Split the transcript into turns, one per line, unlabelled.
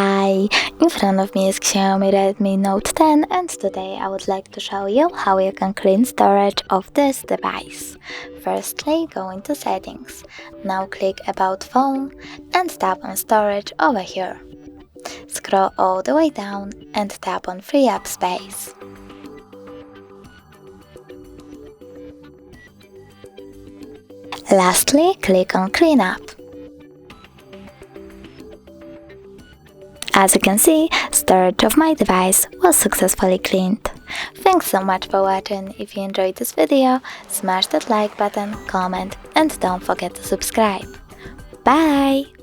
Hi, in front of me is Xiaomi Redmi Note 10 and today I would like to show you how you can clean storage of this device. Firstly, go into settings. Now click about phone and tap on storage over here. Scroll all the way down and tap on free up space. Lastly, click on clean up. As you can see, storage of my device was successfully cleaned. Thanks so much for watching. If you enjoyed this video, smash that like button, comment and don't forget to subscribe. Bye!